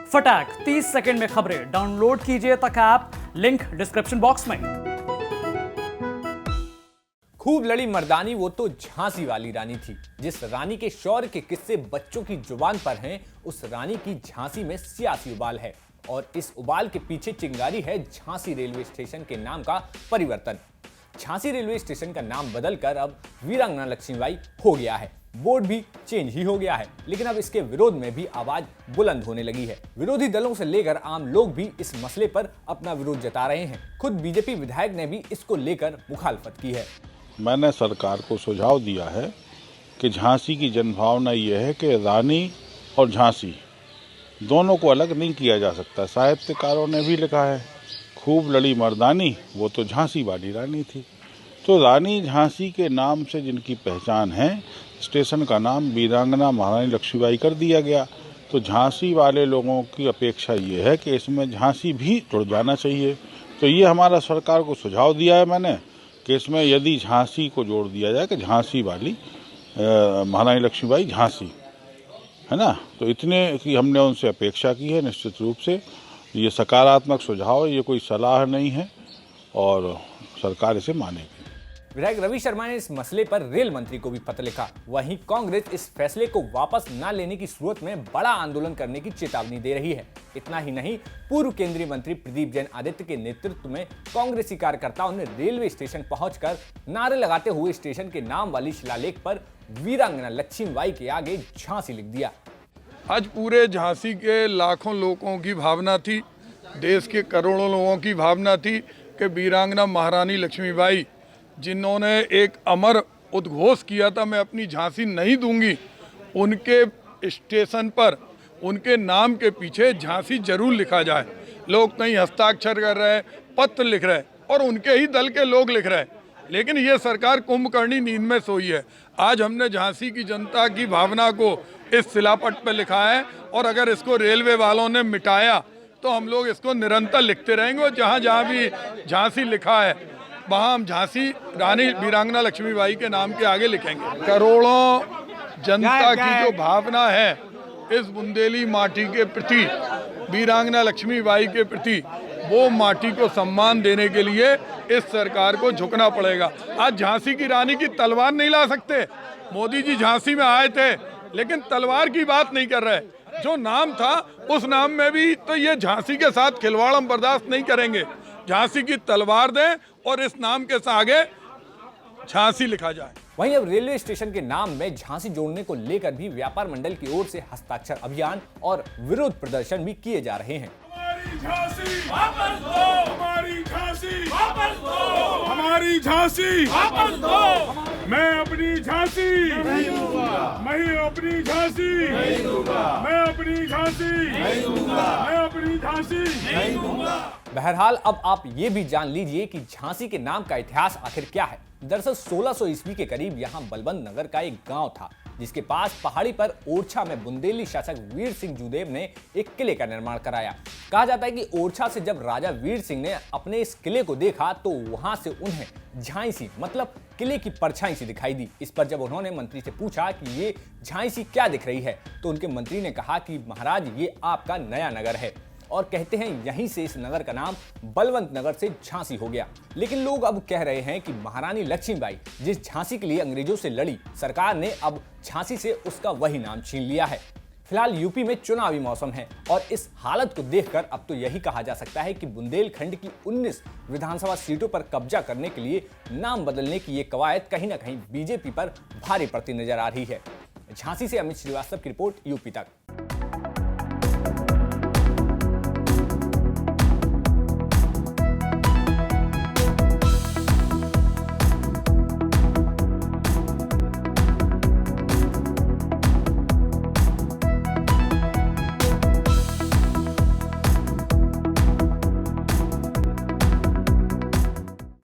फटाक 30 सेकंड में खबरें डाउनलोड कीजिए तक ऐप, लिंक डिस्क्रिप्शन बॉक्स में। खूब लड़ी मर्दानी वो तो झांसी वाली रानी थी। जिस रानी के शौर्य के किस्से बच्चों की जुबान पर हैं, उस रानी की झांसी में सियासी उबाल है और इस उबाल के पीछे चिंगारी है झांसी रेलवे स्टेशन के नाम का परिवर्तन। झांसी रेलवे स्टेशन का नाम बदलकर अब वीरांगना लक्ष्मीबाई हो गया है। बोर्ड भी चेंज ही हो गया है, लेकिन अब इसके विरोध में भी आवाज बुलंद होने लगी है। विरोधी दलों से लेकर आम लोग भी इस मसले पर अपना विरोध जता रहे हैं। खुद बीजेपी विधायक ने भी इसको लेकर मुखालफत की है। मैंने सरकार को सुझाव दिया है कि झांसी की जनभावना ये है कि रानी और झांसी दोनों को अलग नहीं किया जा सकता। साहित्यकारों ने भी लिखा है, खूब लड़ी मर्दानी वो तो झांसी वाली रानी थी। तो रानी झांसी के नाम से जिनकी पहचान है, स्टेशन का नाम वीरांगना महारानी लक्ष्मीबाई कर दिया गया। तो झांसी वाले लोगों की अपेक्षा ये है कि इसमें झांसी भी जुड़ जाना चाहिए। तो ये हमारा सरकार को सुझाव दिया है मैंने कि इसमें यदि झांसी को जोड़ दिया जाए कि झांसी वाली महारानी लक्ष्मीबाई झांसी, है ना। तो इतने की हमने उनसे अपेक्षा की है। निश्चित रूप से ये सकारात्मक सुझाव है, ये कोई सलाह नहीं है और सरकार इसे मानेगी। विधायक रवि शर्मा ने इस मसले पर रेल मंत्री को भी पत्र लिखा। वहीं कांग्रेस इस फैसले को वापस न लेने की सूरत में बड़ा आंदोलन करने की चेतावनी दे रही है। इतना ही नहीं, पूर्व केंद्रीय मंत्री प्रदीप जैन आदित्य के नेतृत्व में कांग्रेसी कार्यकर्ताओं ने रेलवे स्टेशन पहुंचकर नारे लगाते हुए स्टेशन के नाम वाली शिलालेख पर वीरांगना लक्ष्मीबाई के आगे झांसी लिख दिया। आज पूरे झांसी के लाखों लोगों की भावना थी, देश के करोड़ों लोगों की भावना थी कि वीरांगना महारानी लक्ष्मीबाई, जिन्होंने एक अमर उद्घोष किया था मैं अपनी झांसी नहीं दूंगी, उनके स्टेशन पर उनके नाम के पीछे झांसी जरूर लिखा जाए। लोग कहीं हस्ताक्षर कर रहे हैं, पत्र लिख रहे हैं और उनके ही दल के लोग लिख रहे हैं, लेकिन ये सरकार कुंभकर्णी नींद में सोई है। आज हमने झांसी की जनता की भावना को इस शिलापट पर लिखा है और अगर इसको रेलवे वालों ने मिटाया तो हम लोग इसको निरंतर लिखते रहेंगे और जहाँ जहाँ भी झांसी लिखा है वहाँ हम झांसी रानी वीरांगना लक्ष्मीबाई के नाम के आगे लिखेंगे। करोड़ों जनता की जो भावना है इस बुंदेली माटी के प्रति, वीरांगना लक्ष्मीबाई के प्रति, वो माटी को सम्मान देने के लिए इस सरकार को झुकना पड़ेगा। आज झांसी की रानी की तलवार नहीं ला सकते। मोदी जी झांसी में आए थे लेकिन तलवार की बात नहीं कर रहे। जो नाम था उस नाम में भी तो ये झांसी के साथ खिलवाड़ हम बर्दाश्त नहीं करेंगे। झांसी की तलवार दें और इस नाम के आगे झांसी लिखा जाए। वहीं अब रेलवे स्टेशन के नाम में झांसी जोड़ने को लेकर भी व्यापार मंडल की ओर से हस्ताक्षर अभियान और विरोध प्रदर्शन भी किए जा रहे हैं। हमारी झांसी वापस दो, हमारी झांसी वापस दो, हमारी झांसी वापस दो। मैं अपनी झांसी नहीं दूंगा, मैं अपनी झांसी नहीं दूंगा, मैं अपनी झांसी नहीं दूंगा, मैं अपनी झांसी नहीं दूंगा। बहरहाल अब आप ये भी जान लीजिए कि झांसी के नाम का इतिहास आखिर क्या है। दरअसल 1600 ईस्वी के करीब यहाँ बलबंत नगर का एक गांव था, जिसके पास पहाड़ी पर ओरछा में बुंदेली शासक वीर सिंह जुदेव ने एक किले का निर्माण कराया। कहा जाता है कि ओरछा से जब राजा वीर सिंह ने अपने इस किले को देखा तो वहां से उन्हें झांसी मतलब किले की परछाई सी दिखाई दी। इस पर जब उन्होंने मंत्री से पूछा कि ये झांसी क्या दिख रही है, तो उनके मंत्री ने कहा कि महाराज ये आपका नया नगर है, और कहते हैं यहीं से इस नगर का नाम बलवंत नगर से झांसी हो गया। लेकिन लोग अब कह रहे हैं कि महारानी लक्ष्मीबाई जिस झांसी के लिए अंग्रेजों से लड़ी, सरकार ने अब झांसी से उसका वही नाम छीन लिया है। फिलहाल यूपी में चुनावी मौसम है और इस हालत को देखकर अब तो यही कहा जा सकता है कि बुंदेलखंड की 19 विधानसभा सीटों पर कब्जा करने के लिए नाम बदलने की ये कवायद कहीं ना कहीं बीजेपी पर भारी पड़ती नजर आ रही है। झांसी से अमित श्रीवास्तव की रिपोर्ट, यूपी तक।